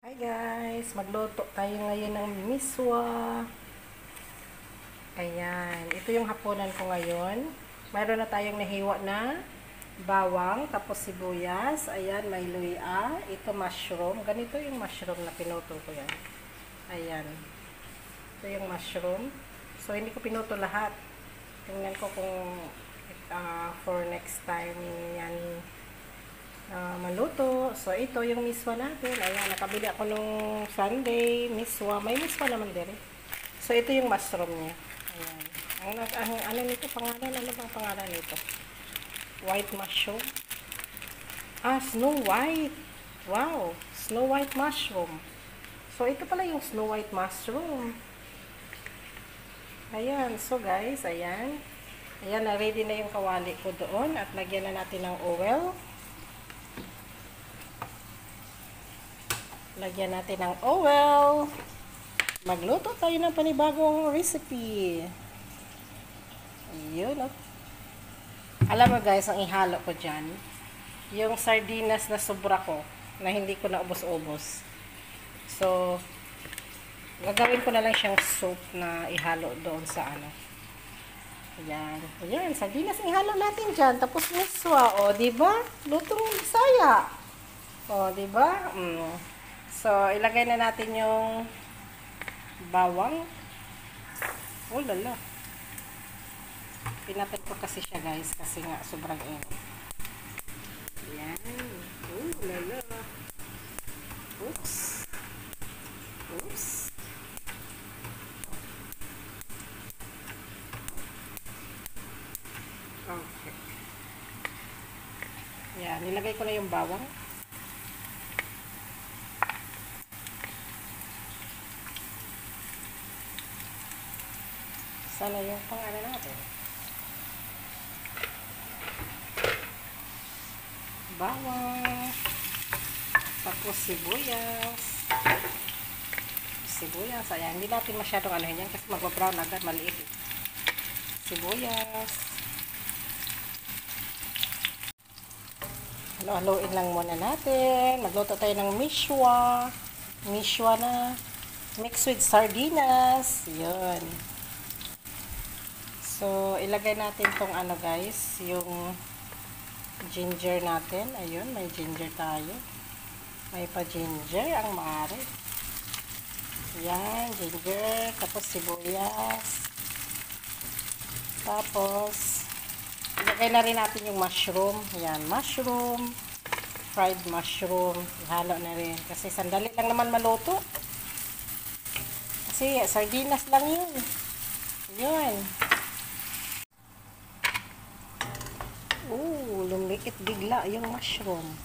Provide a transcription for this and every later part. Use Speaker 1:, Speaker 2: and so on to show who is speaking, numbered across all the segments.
Speaker 1: Hi guys! Magluto tayo ngayon ng miswa. Ayan. Ito yung hapunan ko ngayon. Mayroon na tayong nahiwa na bawang, tapos sibuyas. Ayan, may luya. Ito mushroom. Ganito yung mushroom na pinuto ko yan. Ayan. Ito yung mushroom. So, hindi ko pinuto lahat. Tingnan ko kung for next time yan maluto. So, ito yung miswa natin. Ayan, nakabili ako nung Sunday. Miswa. May miswa naman din. So, ito yung mushroom niya. Ayan. Ano nito? Pangalan? Ano bang pangalan nito? White mushroom? Snow White. Wow. Snow White mushroom. So, ito pala yung Snow White mushroom. Ayan. So, guys, ayan. Ayan, na-ready na yung kawali ko doon. At lagyan na natin ng oil. Lagyan natin ng oil. Magluto tayo ng panibagong recipe. Yun, oh. Alam mo guys, ang ihalo ko dyan, yung sardinas na sobra ko, na hindi ko na ubos-ubos. So, gagawin ko na lang siyang soup na ihalo doon sa ano. Ayan. Ayan, sardinas ihalo natin dyan. Tapos miswa, o, diba? Lutong Bisaya. O, diba? So, ilagay na natin yung bawang. Oh, lala. Pinatay ko kasi siya, guys, kasi nga sobrang init. Ayan. Oh, lala. Oops. Oops. Okay. Ayan, nilagay ko na yung bawang. Sana yung pang-ano natin. Bawang. Tapos sibuyas. Sibuyas. Ayan, hindi natin masyadong anuhin yan kasi mag-brown agad, maliit. Sibuyas. Halo-haloin lang muna natin. Magluto tayo ng miswa. Miswa na mixed with sardinas. Yun. So, ilagay natin tong ano guys, yung ginger natin. Ayun, may ginger tayo. May pa ginger ang maaari. Yan, ginger. Tapos sibuyas. Tapos, ilagay na rin natin yung mushroom. Yan, mushroom. Fried mushroom. Ihalo na rin. Kasi sandali lang naman maluto. Kasi sardinas lang yun. Yun. Lumiit bigla yung mushroom.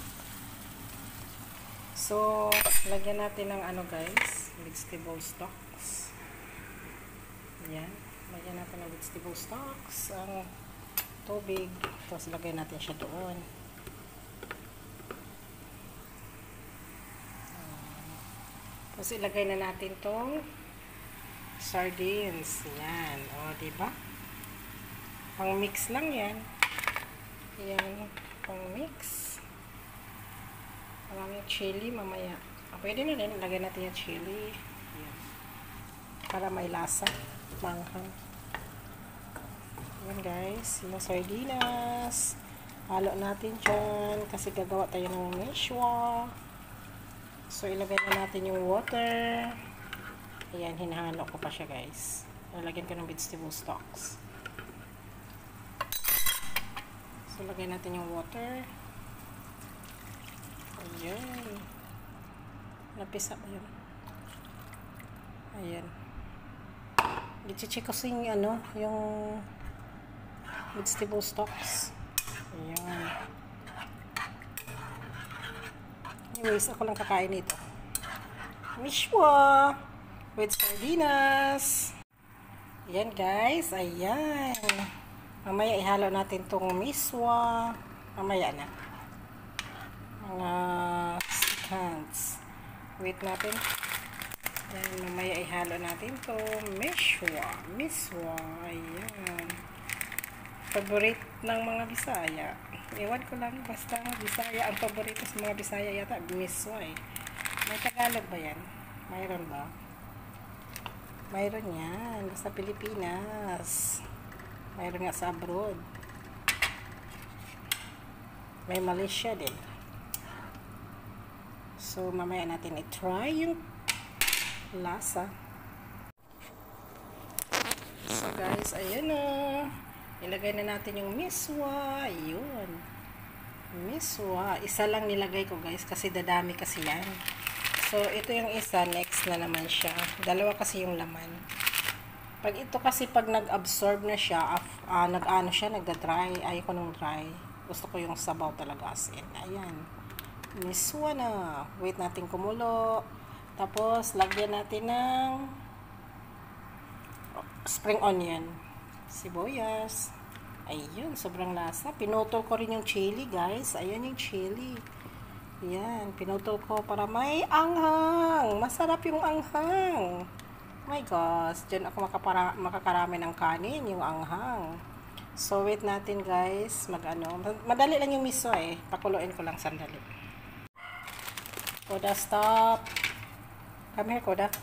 Speaker 1: So, lagyan natin ng ano guys, vegetable stocks. Ayan. Lagyan natin ng vegetable stocks. Ang tubig. Tapos, lagay natin siya doon. Tapos, ilagay na natin tong sardines. Ayan. O, diba? Pang mix lang yan. Ayan, pang mix. Maraming chili mamaya. Pwede na rin, lagay natin yung chili. Ayan. Para may lasa. Manghang. Ayan guys, yung sardinas. Halo natin dyan kasi gagawa tayo ng miswa. So, ilagay na natin yung water. Ayan, hinahalo ko pa siya guys. Lalagyan ko ng vegetable stocks. So, lagay natin yung water. Ayan. Napisa ba yun? Ayan. I-check ko yung ano, yung vegetable stocks. Ayan. Anyways, ako lang kakain ito. Miswa with sardinas. Ayan guys. Ayan. Mamaya ihalo natin tong miswa. Mamaya na. Mga seconds. Wait natin. Then, mamaya ihalo natin tong miswa. Miswa. Ayan. Favorite ng mga Bisaya. Ewan ko lang. Basta Bisaya. Ang favorito sa mga Bisaya yata. Miswa eh. May Tagalog ba yan? Mayroon ba? Mayroon yan. Sa Pilipinas. Mayroon nga sa abroad. May Malaysia din. So, mamaya natin i-try yung lasa. So, guys, ayan na. Ilagay na natin yung miswa. Ayun. Miswa. Isa lang nilagay ko, guys, kasi dadami kasi yan. So, ito yung isa. Next na naman siya. Dalawa kasi yung laman. Pag ito kasi, pag nag-absorb na siya, nag-ano siya, nagda-dry. Ayoko nung dry. Gusto ko yung sabaw talaga as in. Ayan. Miswa na. Wait natin kumulo. Tapos, lagyan natin ng spring onion. Sibuyas. Ayun, sobrang lasa. Pinutol ko rin yung chili, guys. Ayan yung chili. Yan, pinutol ko para may anghang. Masarap yung anghang. My gosh, dyan ako makakarami ng kanin, yung anghang. So, wait natin, guys. Madali lang yung miso eh. Pakuluin ko lang sandali. Koda, stop. Come here, Koda.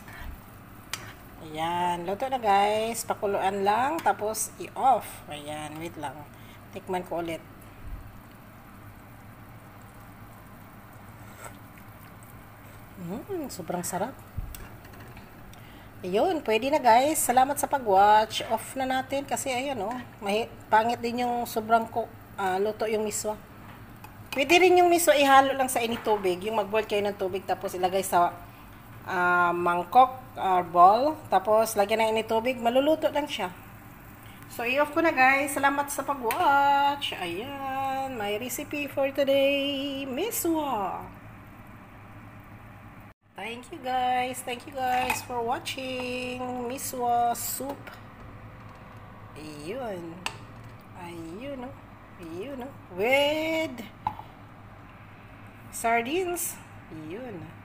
Speaker 1: Ayan, luto na, guys. Pakuluan lang, tapos i-off. Ayan, wait lang. Tikman ko ulit. Sobrang sarap. Ayun, pwede na, guys. Salamat sa pag-watch. Off na natin kasi ayun, pangit din yung sobrang luto yung miswa. Pwede rin yung miswa ihalo lang sa any tubig. Yung mag-boil kayo ng tubig tapos ilagay sa mangkok or bowl. Tapos lagyan ng any tubig. Maluluto lang siya. So, i-off ko na, guys. Salamat sa pag-watch. Ayan, my recipe for today. Miswa. Thank you, guys. Thank you, guys, for watching miswa soup. Ayun. Ayun, Ayun, with sardines. Ayun.